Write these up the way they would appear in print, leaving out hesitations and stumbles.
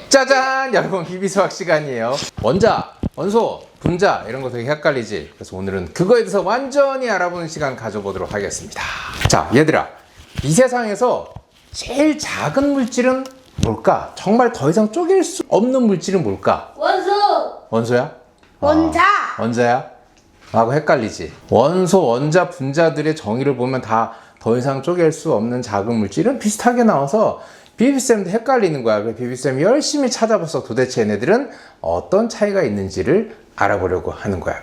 짜잔! 여러분, 비비수학 시간이에요. 원자, 원소, 분자 이런 거 되게 헷갈리지? 그래서 오늘은 그거에 대해서 완전히 알아보는 시간 가져보도록 하겠습니다. 자, 얘들아, 이 세상에서 제일 작은 물질은 뭘까? 정말 더 이상 쪼갤 수 없는 물질은 뭘까? 원소! 원소야? 원자! 원자야? 하고 헷갈리지? 원소, 원자, 분자들의 정의를 보면 다 더 이상 쪼갤 수 없는 작은 물질은 비슷하게 나와서 비비쌤도 헷갈리는 거야. 그래서 비비쌤이 열심히 찾아봐서 도대체 얘네들은 어떤 차이가 있는지를 알아보려고 하는 거야.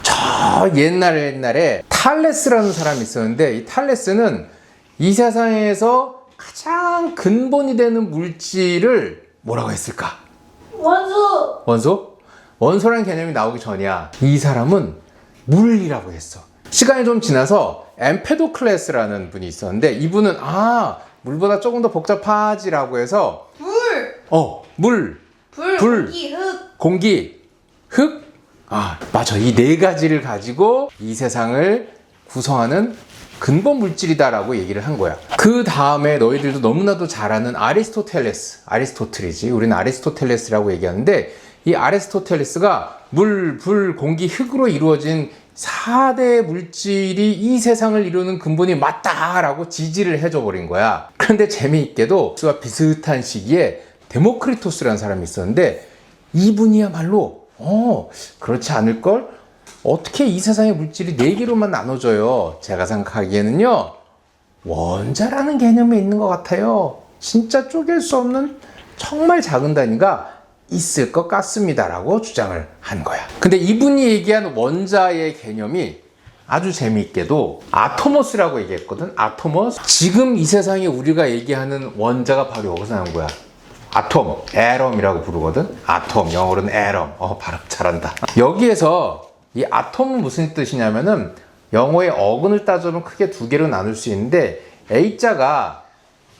저 옛날에 탈레스라는 사람이 있었는데, 이 탈레스는 이 세상에서 가장 근본이 되는 물질을 뭐라고 했을까? 원소! 원소? 원소라는 개념이 나오기 전이야. 이 사람은 물이라고 했어. 시간이 좀 지나서 엠페도클레스라는 분이 있었는데, 이분은 물보다 조금 더 복잡하지라고 해서 물, 불, 공기, 흙. 공기, 흙. 맞아. 이 네 가지를 가지고 이 세상을 구성하는 근본 물질이다라고 얘기를 한 거야. 그 다음에 너희들도 너무나도 잘 아는 아리스토텔레스이지. 우리는 아리스토텔레스라고 얘기하는데, 이 아리스토텔레스가 물, 불, 공기, 흙으로 이루어진 4대 물질이 이 세상을 이루는 근본이 맞다라고 지지를 해줘 버린 거야. 그런데 재미있게도 그와 비슷한 시기에 데모크리토스라는 사람이 있었는데, 이분이야말로 그렇지 않을걸? 어떻게 이 세상의 물질이 4개로만 나눠져요? 제가 생각하기에는요, 원자라는 개념이 있는 것 같아요. 진짜 쪼갤 수 없는 정말 작은 단위가 있을 것 같습니다라고 주장을 한 거야. 근데 이분이 얘기한 원자의 개념이 아주 재미있게도 아토모스라고 얘기했거든. 아토모스. 지금 이 세상에 우리가 얘기하는 원자가 바로 여기서 나온 거야. 아톰, 에럼이라고 부르거든. 아톰, 영어로는 에럼. 발음 잘한다. 여기에서 이 아톰은 무슨 뜻이냐면은, 영어의 어근을 따져보면 크게 2개로 나눌 수 있는데, A자가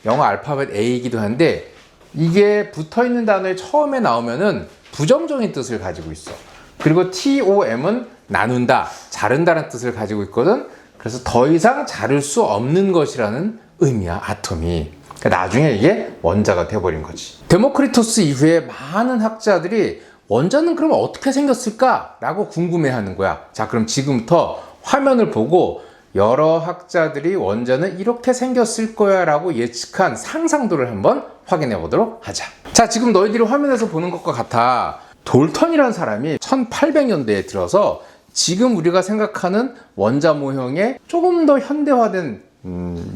영어 알파벳 A이기도 한데, 이게 붙어있는 단어에 처음에 나오면은 부정적인 뜻을 가지고 있어. 그리고 TOM은 나눈다, 자른다는 뜻을 가지고 있거든. 그래서 더 이상 자를 수 없는 것이라는 의미야, 아톰이. 그러니까 나중에 이게 원자가 돼버린 거지. 데모크리토스 이후에 많은 학자들이 원자는 그럼 어떻게 생겼을까? 라고 궁금해하는 거야. 자, 그럼 지금부터 화면을 보고 여러 학자들이 원자는 이렇게 생겼을 거야 라고 예측한 상상도를 한번 확인해 보도록 하자. 자, 지금 너희들이 화면에서 보는 것과 같아. 돌턴이라는 사람이 1800년대에 들어서 지금 우리가 생각하는 원자 모형에 조금 더 현대화된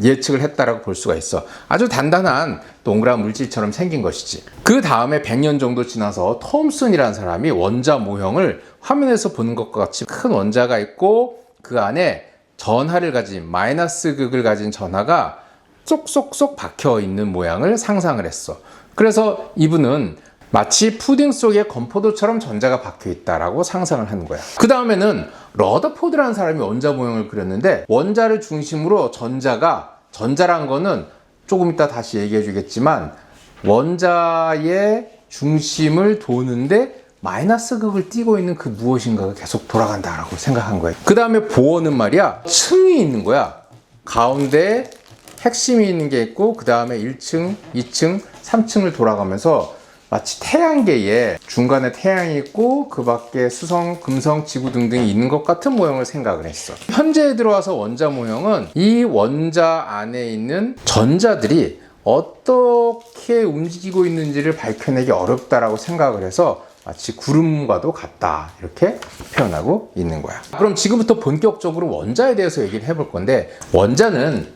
예측을 했다라고 볼 수가 있어. 아주 단단한 동그란 물질처럼 생긴 것이지. 그 다음에 100년 정도 지나서 톰슨이라는 사람이 원자 모형을 화면에서 보는 것과 같이 큰 원자가 있고, 그 안에 전하를 가진, 마이너스 극을 가진 전하가 쏙쏙쏙 박혀 있는 모양을 상상을 했어. 그래서 이분은 마치 푸딩 속에 건포도처럼 전자가 박혀 있다라고 상상을 하는 거야. 그 다음에는 러더포드라는 사람이 원자 모형을 그렸는데, 원자를 중심으로 전자란 거는 조금 이따 다시 얘기해 주겠지만, 원자의 중심을 도는데 마이너스 극을 띄고 있는 그 무엇인가가 계속 돌아간다라고 생각한 거예요. 그 다음에 보어는 말이야, 층이 있는 거야. 가운데 핵심이 있는 게 있고, 그 다음에 1층, 2층, 3층을 돌아가면서 마치 태양계에 중간에 태양이 있고 그 밖에 수성, 금성, 지구 등등이 있는 것 같은 모형을 생각을 했어. 현재에 들어와서 원자 모형은 이 원자 안에 있는 전자들이 어떻게 움직이고 있는지를 밝혀내기 어렵다라고 생각을 해서 마치 구름과도 같다, 이렇게 표현하고 있는 거야. 그럼 지금부터 본격적으로 원자에 대해서 얘기를 해볼 건데, 원자는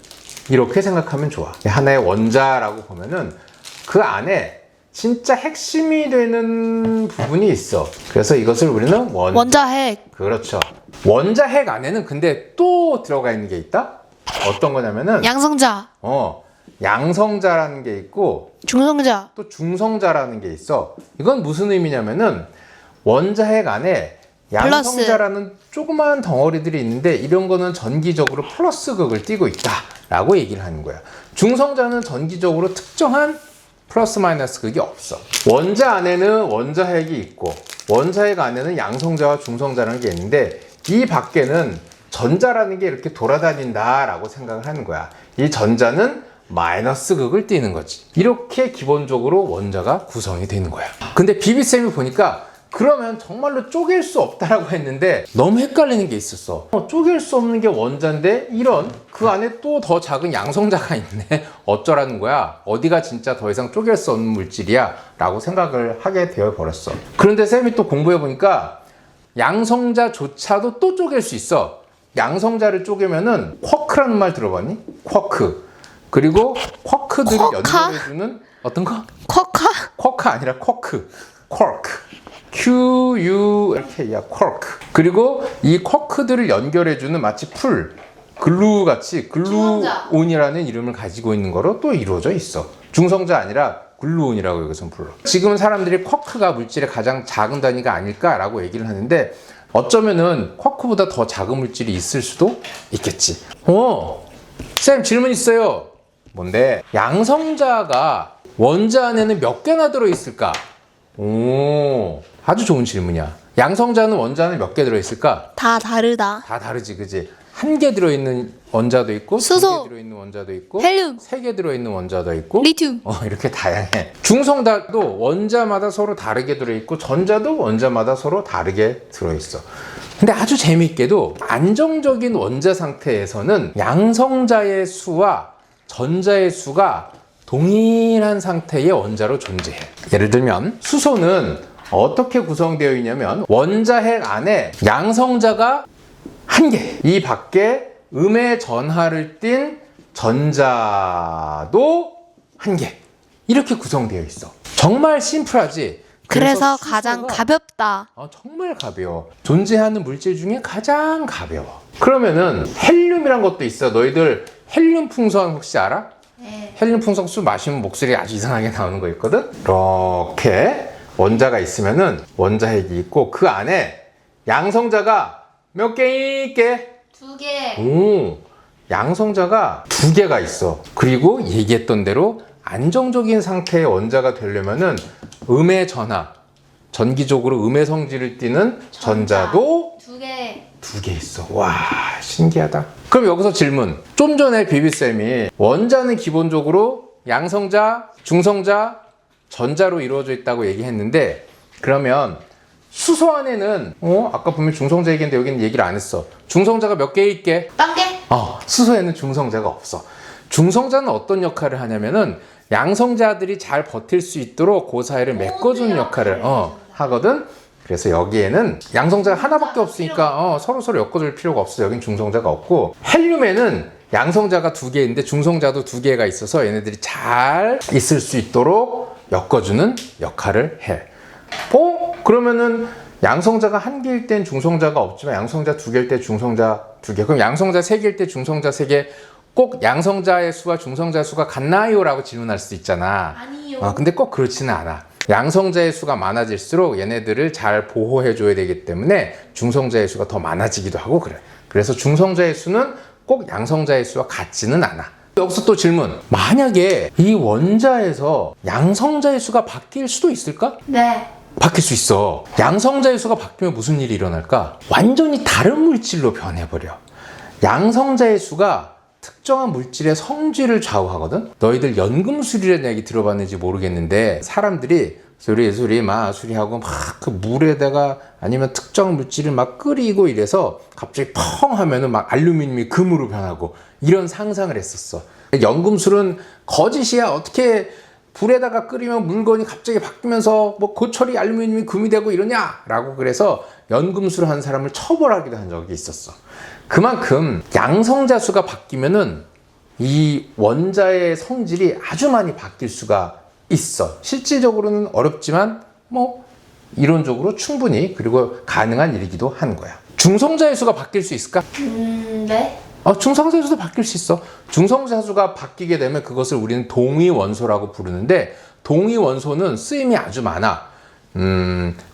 이렇게 생각하면 좋아. 하나의 원자라고 보면은 그 안에 진짜 핵심이 되는 부분이 있어. 그래서 이것을 우리는 원자핵. 그렇죠. 원자핵 안에는 근데 또 들어가 있는 게 있다? 어떤 거냐면은 양성자. 양성자라는 게 있고, 중성자. 또 중성자라는 게 있어. 이건 무슨 의미냐면은, 원자핵 안에 양성자라는 조그마한 덩어리들이 있는데, 이런 거는 전기적으로 플러스 극을 띠고 있다라고 얘기를 하는 거야. 중성자는 전기적으로 특정한 플러스 마이너스 극이 없어. 원자 안에는 원자핵이 있고, 원자핵 안에는 양성자와 중성자라는 게 있는데, 이 밖에는 전자라는 게 이렇게 돌아다닌다라고 생각을 하는 거야. 이 전자는 마이너스 극을 띄는 거지. 이렇게 기본적으로 원자가 구성이 되는 거야. 근데 비비쌤이 보니까 그러면 정말로 쪼갤 수 없다라고 했는데 너무 헷갈리는 게 있었어. 쪼갤 수 없는 게 원자인데 이런 그 안에 또 더 작은 양성자가 있네. 어쩌라는 거야? 어디가 진짜 더 이상 쪼갤 수 없는 물질이야? 라고 생각을 하게 되어 버렸어. 그런데 쌤이 또 공부해 보니까 양성자조차도 또 쪼갤 수 있어. 양성자를 쪼개면은 쿼크라는 말 들어봤니? 쿼크. 그리고 쿼크들을 쿼카? 연결해주는 어떤 거? 쿼카? 쿼크 아니라 쿼크. 쿼크. Q-U-R-K야. 쿼크. 그리고 이 쿼크들을 연결해주는 마치 풀, 글루 같이 중성자. 글루온이라는 이름을 가지고 있는 거로 또 이루어져 있어. 중성자 아니라 글루온이라고 여기서 불러. 지금은 사람들이 쿼크가 물질의 가장 작은 단위가 아닐까라고 얘기를 하는데 어쩌면은 쿼크보다 더 작은 물질이 있을 수도 있겠지. 쌤 질문 있어요. 뭔데? 양성자가 원자 안에는 몇 개나 들어있을까? 오, 아주 좋은 질문이야. 양성자는 원자 안에 몇 개 들어있을까? 다 다르다. 다 다르지, 그지? 한 개 들어있는 원자도 있고, 수소, 두 개 들어있는 원자도 있고, 헬륨, 세 개 들어있는 원자도 있고, 리튬. 이렇게 다양해. 중성자도 원자마다 서로 다르게 들어있고, 전자도 원자마다 서로 다르게 들어있어. 근데 아주 재미있게도 안정적인 원자 상태에서는 양성자의 수와 전자의 수가 동일한 상태의 원자로 존재해. 예를 들면 수소는 어떻게 구성되어 있냐면 원자핵 안에 양성자가 한 개, 이 밖에 음의 전하를 띤 전자도 한 개, 이렇게 구성되어 있어. 정말 심플하지? 그래서 수소가 가장 가볍다. 정말 가벼워. 존재하는 물질 중에 가장 가벼워. 그러면은 헬륨이란 것도 있어. 너희들 헬륨 풍선 혹시 알아? 네. 헬륨 풍선 술 마시면 목소리 아주 이상하게 나오는 거 있거든? 이렇게 원자가 있으면은 원자핵이 있고 그 안에 양성자가 몇 개 있게? 2개. 오, 양성자가 2개가 있어. 그리고 얘기했던 대로 안정적인 상태의 원자가 되려면은 음의 전하, 전기적으로 음의 성질을 띠는 전자도 2개. 2개 있어. 와, 신기하다. 그럼 여기서 질문. 좀 전에 비비쌤이 원자는 기본적으로 양성자, 중성자, 전자로 이루어져 있다고 얘기했는데 그러면 수소 안에는 아까 분명 중성자 얘기했는데 여기는 얘기를 안 했어. 중성자가 몇 개 있게? 딴 개? 수소에는 중성자가 없어. 중성자는 어떤 역할을 하냐면은 양성자들이 잘 버틸 수 있도록 그 사이를 메꿔주는 역할을 하거든. 그래서 여기에는 양성자가 하나밖에 없으니까 서로 엮어줄 필요가 없어. 여긴 중성자가 없고 헬륨에는 양성자가 2개인데 중성자도 2개가 있어서 얘네들이 잘 있을 수 있도록 엮어주는 역할을 해. 그러면은 양성자가 1개일 땐 중성자가 없지만 양성자 2개일 때 중성자 2개. 그럼 양성자 3개일 때 중성자 3개. 꼭 양성자의 수와 중성자의 수가 같나요? 라고 질문할 수 있잖아. 아니요. 근데 꼭 그렇지는 않아. 양성자의 수가 많아질수록 얘네들을 잘 보호해줘야 되기 때문에 중성자의 수가 더 많아지기도 하고 그래. 그래서 중성자의 수는 꼭 양성자의 수와 같지는 않아. 여기서 또 질문. 만약에 이 원자에서 양성자의 수가 바뀔 수도 있을까? 네. 바뀔 수 있어. 양성자의 수가 바뀌면 무슨 일이 일어날까? 완전히 다른 물질로 변해버려. 양성자의 수가 특정한 물질의 성질을 좌우하거든? 너희들 연금술이라는 얘기 들어봤는지 모르겠는데 사람들이 수리 마수리하고 막 그 물에다가 아니면 특정 물질을 막 끓이고 이래서 갑자기 펑 하면은 막 알루미늄이 금으로 변하고 이런 상상을 했었어. 연금술은 거짓이야. 어떻게 불에다가 끓이면 물건이 갑자기 바뀌면서 뭐 고철이 알루미늄이 금이 되고 이러냐? 라고 그래서 연금술을 하는 사람을 처벌하기도 한 적이 있었어. 그만큼 양성자 수가 바뀌면은 이 원자의 성질이 아주 많이 바뀔 수가 있어. 실질적으로는 어렵지만 뭐 이론적으로 충분히 그리고 가능한 일이기도 한 거야. 중성자의 수가 바뀔 수 있을까? 네. 중성자 수도 바뀔 수 있어. 중성자 수가 바뀌게 되면 그것을 우리는 동위 원소라고 부르는데 동위 원소는 쓰임이 아주 많아.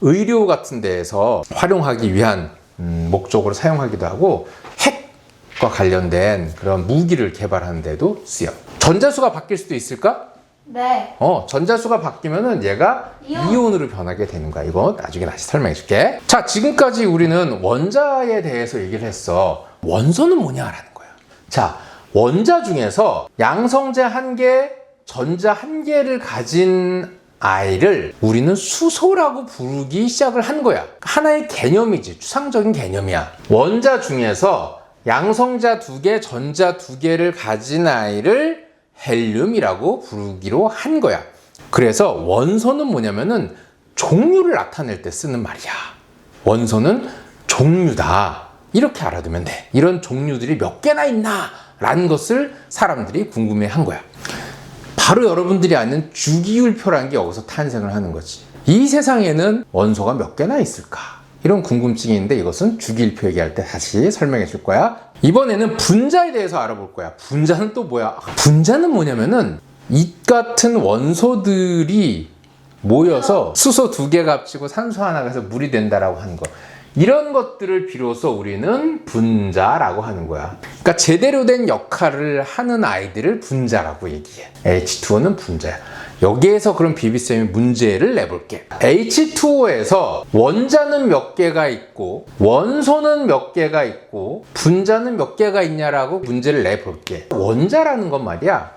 의료 같은 데에서 활용하기 위한 목적으로 사용하기도 하고 핵과 관련된 그런 무기를 개발하는 데도 쓰여. 전자수가 바뀔 수도 있을까? 네. 전자수가 바뀌면은 얘가 이온으로 변하게 되는 거야. 이거 나중에 다시 설명해 줄게. 자, 지금까지 우리는 원자에 대해서 얘기를 했어. 원소는 뭐냐라는 거야. 자, 원자 중에서 양성자 한 개, 전자 한 개를 가진 아이를 우리는 수소라고 부르기 시작을 한 거야. 하나의 개념이지. 추상적인 개념이야. 원자 중에서 양성자 2개, 전자 2개를 가진 아이를 헬륨이라고 부르기로 한 거야. 그래서 원소는 뭐냐면은 종류를 나타낼 때 쓰는 말이야. 원소는 종류다. 이렇게 알아두면 돼. 이런 종류들이 몇 개나 있나? 라는 것을 사람들이 궁금해 한 거야. 바로 여러분들이 아는 주기율표라는 게 여기서 탄생을 하는 거지. 이 세상에는 원소가 몇 개나 있을까? 이런 궁금증이 있는데 이것은 주기율표 얘기할 때 다시 설명해 줄 거야. 이번에는 분자에 대해서 알아볼 거야. 분자는 또 뭐야? 분자는 뭐냐면은 이 같은 원소들이 모여서 수소 2개가 합치고 산소 하나가 해서 물이 된다라고 하는 거. 이런 것들을 비로소 우리는 분자라고 하는 거야. 그러니까 제대로 된 역할을 하는 아이들을 분자라고 얘기해. H2O는 분자야. 여기에서 그럼 비비쌤이 문제를 내볼게. H2O에서 원자는 몇 개가 있고 원소는 몇 개가 있고 분자는 몇 개가 있냐라고 문제를 내볼게. 원자라는 건 말이야,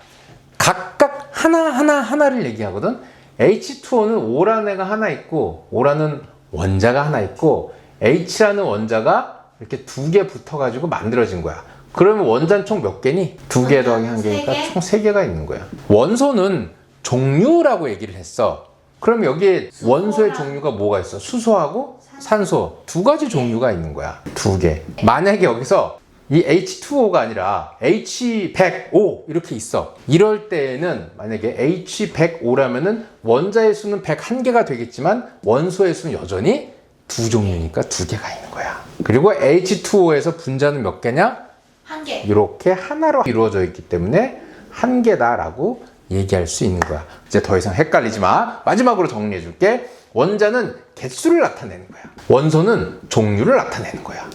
각각 하나를 얘기하거든. H2O는 O라는 애가 하나 있고 O라는 원자가 하나 있고 H라는 원자가 이렇게 2개 붙어가지고 만들어진 거야. 그러면 원자는 총 몇 개니? 2개 더하기 1개니까 총 3개가 있는 거야. 원소는 종류라고 얘기를 했어. 그럼 여기에 원소의 종류가 뭐가 있어? 수소하고 산소 2가지 종류가 있는 거야. 2개. 만약에 여기서 이 H2O가 아니라 H100O 이렇게 있어. 이럴 때에는 만약에 H100O라면은 원자의 수는 101개가 되겠지만 원소의 수는 여전히 2종류니까 2개가 있는 거야. 그리고 H2O에서 분자는 몇 개냐? 1개. 이렇게 하나로 이루어져 있기 때문에 1개다라고 얘기할 수 있는 거야. 이제 더 이상 헷갈리지 마. 마지막으로 정리해 줄게. 원자는 개수를 나타내는 거야. 원소는 종류를 나타내는 거야.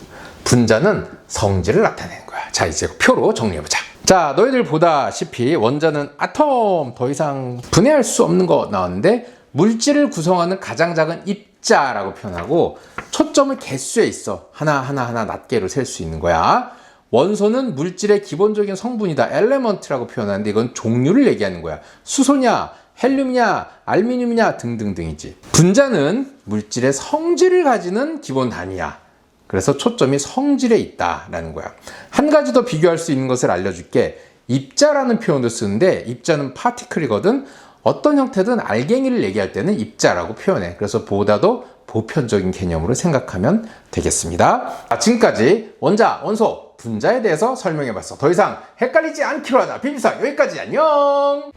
분자는 성질을 나타내는 거야. 자, 이제 표로 정리해보자. 자, 너희들 보다시피 원자는 아톰, 더 이상 분해할 수 없는 거 나왔는데 물질을 구성하는 가장 작은 입자라고 표현하고 초점을 개수에 있어. 하나 낱개로 셀 수 있는 거야. 원소는 물질의 기본적인 성분이다. 엘레먼트라고 표현하는데 이건 종류를 얘기하는 거야. 수소냐, 헬륨이냐, 알루미늄이냐 등등등이지. 분자는 물질의 성질을 가지는 기본 단위야. 그래서 초점이 성질에 있다라는 거야. 한 가지 더 비교할 수 있는 것을 알려줄게. 입자라는 표현도 쓰는데 입자는 파티클이거든. 어떤 형태든 알갱이를 얘기할 때는 입자라고 표현해. 그래서 보다도 보편적인 개념으로 생각하면 되겠습니다. 지금까지 원자, 원소, 분자에 대해서 설명해봤어. 더 이상 헷갈리지 않기로 하자. 비비상 여기까지. 안녕.